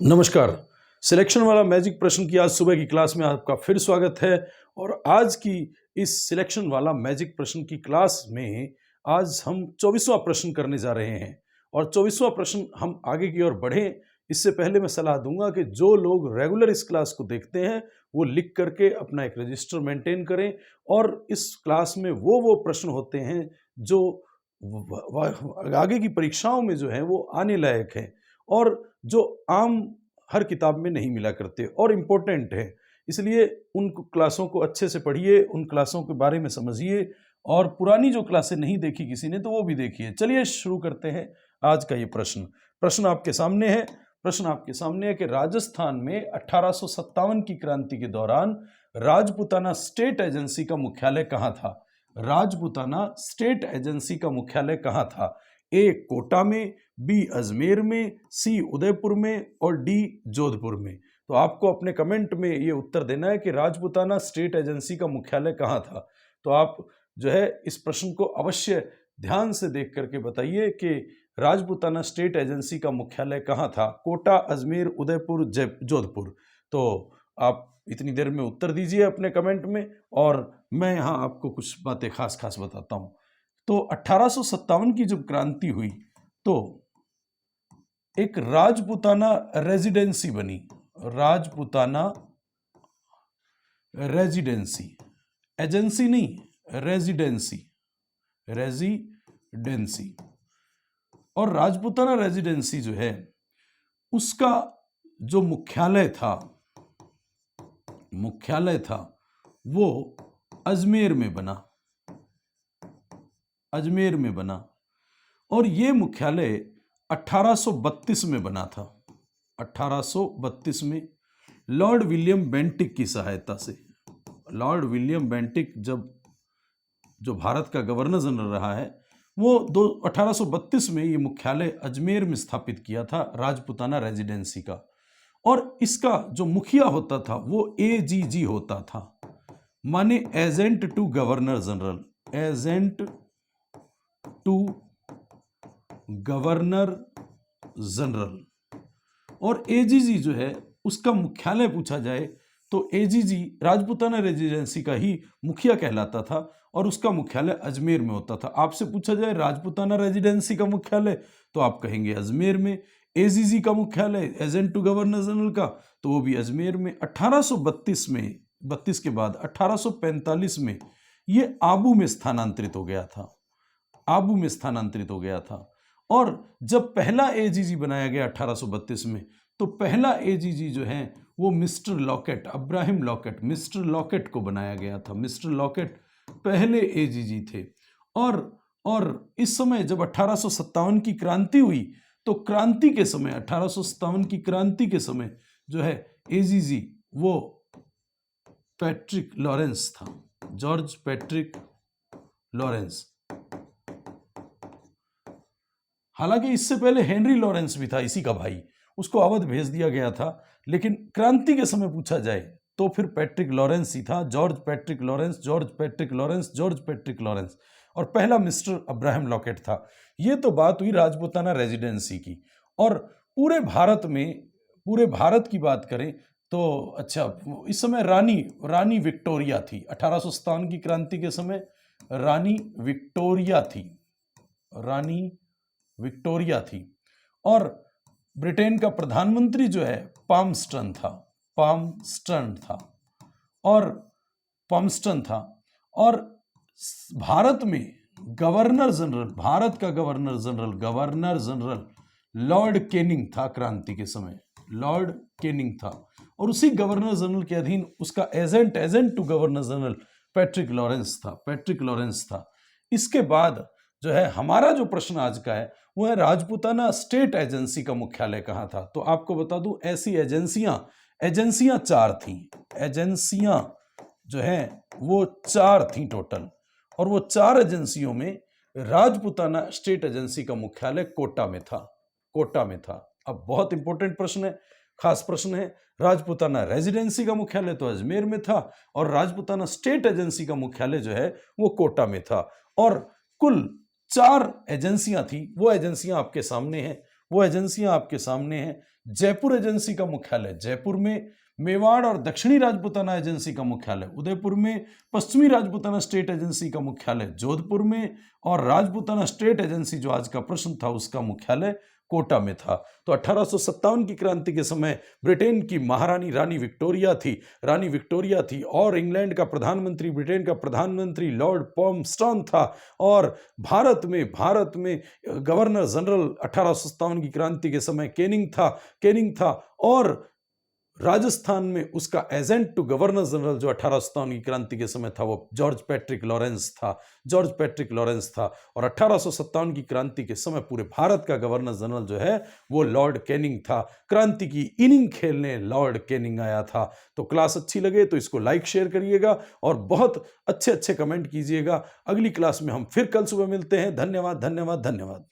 नमस्कार। सिलेक्शन वाला मैजिक प्रश्न की आज सुबह की क्लास में आपका फिर स्वागत है। और आज की इस सिलेक्शन वाला मैजिक प्रश्न की क्लास में आज हम 24वां प्रश्न करने जा रहे हैं। और 24वां प्रश्न हम आगे की ओर बढ़ें इससे पहले मैं सलाह दूंगा कि जो लोग रेगुलर इस क्लास को देखते हैं वो लिख करके अपना एक रजिस्टर मेंटेन करें। और इस क्लास में वो प्रश्न होते हैं जो आगे की परीक्षाओं में जो है वो आने लायक है और जो आम हर किताब में नहीं मिला करते और इम्पोर्टेंट है। इसलिए उन क्लासों को अच्छे से पढ़िए, उन क्लासों के बारे में समझिए और पुरानी जो क्लासें नहीं देखी किसी ने तो वो भी देखिए। चलिए शुरू करते हैं आज का ये प्रश्न। प्रश्न आपके सामने है। प्रश्न आपके सामने है कि राजस्थान में 1857 की क्रांति के दौरान राजपुताना स्टेट एजेंसी का मुख्यालय कहाँ था? राजपुताना स्टेट एजेंसी का मुख्यालय कहाँ था? ए कोटा में, बी अजमेर में, सी उदयपुर में और डी जोधपुर में। तो आपको अपने कमेंट में ये उत्तर देना है कि राजपुताना स्टेट एजेंसी का मुख्यालय कहाँ था। तो आप जो है इस प्रश्न को अवश्य ध्यान से देख करके बताइए कि राजपुताना स्टेट एजेंसी का मुख्यालय कहाँ था? कोटा, अजमेर, उदयपुर, जोधपुर। तो आप इतनी देर में उत्तर दीजिए अपने कमेंट में और मैं यहाँ आपको कुछ बातें खास खास बताता हूँ। तो 1857 की जब क्रांति हुई तो एक राजपुताना रेजिडेंसी बनी। राजपुताना रेजिडेंसी, एजेंसी नहीं, रेजिडेंसी, रेजिडेंसी। और राजपुताना रेजिडेंसी जो है उसका जो मुख्यालय था वो अजमेर में बना। अजमेर में बना और ये मुख्यालय 1832 में बना था। 1832 में लॉर्ड विलियम बेंटिक की सहायता से। लॉर्ड विलियम बेंटिक जो भारत का गवर्नर जनरल रहा है वो 1832 में ये मुख्यालय अजमेर में स्थापित किया था राजपुताना रेजिडेंसी का। और इसका जो मुखिया होता था वो एजीजी होता था, माने agent to governor general. Agent to governor general. और एजीजी जो है उसका मुख्यालय पूछा जाए तो एजीजी राजपुताना रेजिडेंसी का ही मुखिया कहलाता था और उसका मुख्यालय अजमेर में होता था। आपसे पूछा जाए राजपुताना रेजिडेंसी का मुख्यालय तो आप कहेंगे अजमेर में। एजीजी का मुख्यालय एजेंट टू गवर्नर जनरल का तो वो भी अजमेर में। 1832 में, 32 के बाद 1845 में ये आबू में स्थानांतरित हो गया था। आबू में स्थानांतरित हो गया था। और जब पहला एजीजी बनाया गया 1832 में तो पहला एजीजी जो है वो mister locket, Abraham locket, mister locket को बनाया गया था। मिस्टर लॉकेट पहले एजीजी थे। और इस समय जब 1857 की क्रांति हुई तो क्रांति के समय, 1857 की क्रांति के समय जो है एजीजी वो पैट्रिक लॉरेंस था, जॉर्ज पैट्रिक लॉरेंस। हालांकि इससे पहले हेनरी लॉरेंस भी था, इसी का भाई, उसको अवध भेज दिया गया था। लेकिन क्रांति के समय पूछा जाए तो फिर पैट्रिक लॉरेंस ही था, George Patrick Lawrence, George Patrick Lawrence, George Patrick Lawrence. और पहला मिस्टर अब्राहम लॉकेट था। ये तो बात हुई राजपुताना रेजिडेंसी की। और पूरे भारत की बात करें तो अच्छा, इस समय रानी विक्टोरिया थी। 1857 की क्रांति के समय रानी विक्टोरिया थी। और ब्रिटेन का प्रधानमंत्री जो है पामस्टन था। और भारत में गवर्नर जनरल लॉर्ड कैनिंग था। क्रांति के समय लॉर्ड कैनिंग था और उसी गवर्नर जनरल के अधीन उसका agent to governor general Patrick Lawrence था। इसके बाद जो है हमारा जो प्रश्न आज का है वो है राजपुताना स्टेट एजेंसी का मुख्यालय कहाँ था। तो आपको बता दूं ऐसी एजेंसियां 4 थीं। एजेंसियां जो है वो 4 थीं टोटल। और वो 4 एजेंसियों में राजपुताना स्टेट एजेंसी का मुख्यालय कोटा में था। अब बहुत इंपॉर्टेंट प्रश्न है, खास प्रश्न है। राजपुताना रेजिडेंसी का मुख्यालय तो अजमेर में था और राजपुताना स्टेट एजेंसी का मुख्यालय जो है वो कोटा में था। और कुल 4 एजेंसियां थी। वो एजेंसियां आपके सामने हैं वो एजेंसियां आपके सामने हैं। जयपुर एजेंसी का मुख्यालय जयपुर में, मेवाड़ और दक्षिणी राजपूताना एजेंसी का मुख्यालय उदयपुर में, पश्चिमी राजपूताना स्टेट एजेंसी का मुख्यालय जोधपुर में और राजपूताना स्टेट एजेंसी जो आज का प्रश्न था उसका मुख्यालय कोटा में था। तो 1857 की क्रांति के समय ब्रिटेन की महारानी रानी विक्टोरिया थी और इंग्लैंड का प्रधानमंत्री, ब्रिटेन का प्रधानमंत्री लॉर्ड पॉम्स्टॉन था और भारत में गवर्नर जनरल 1857 की क्रांति के समय कैनिंग था और राजस्थान में उसका एजेंट टू गवर्नर जनरल जो 1857 की क्रांति के समय था वो जॉर्ज पैट्रिक लॉरेंस था और 1857 की क्रांति के समय पूरे भारत का गवर्नर जनरल जो है वो लॉर्ड कैनिंग था। क्रांति की इनिंग खेलने लॉर्ड कैनिंग आया था। तो क्लास अच्छी लगे तो इसको लाइक शेयर करिएगा और बहुत अच्छे अच्छे कमेंट कीजिएगा। अगली क्लास में हम फिर कल सुबह मिलते हैं। धन्यवाद।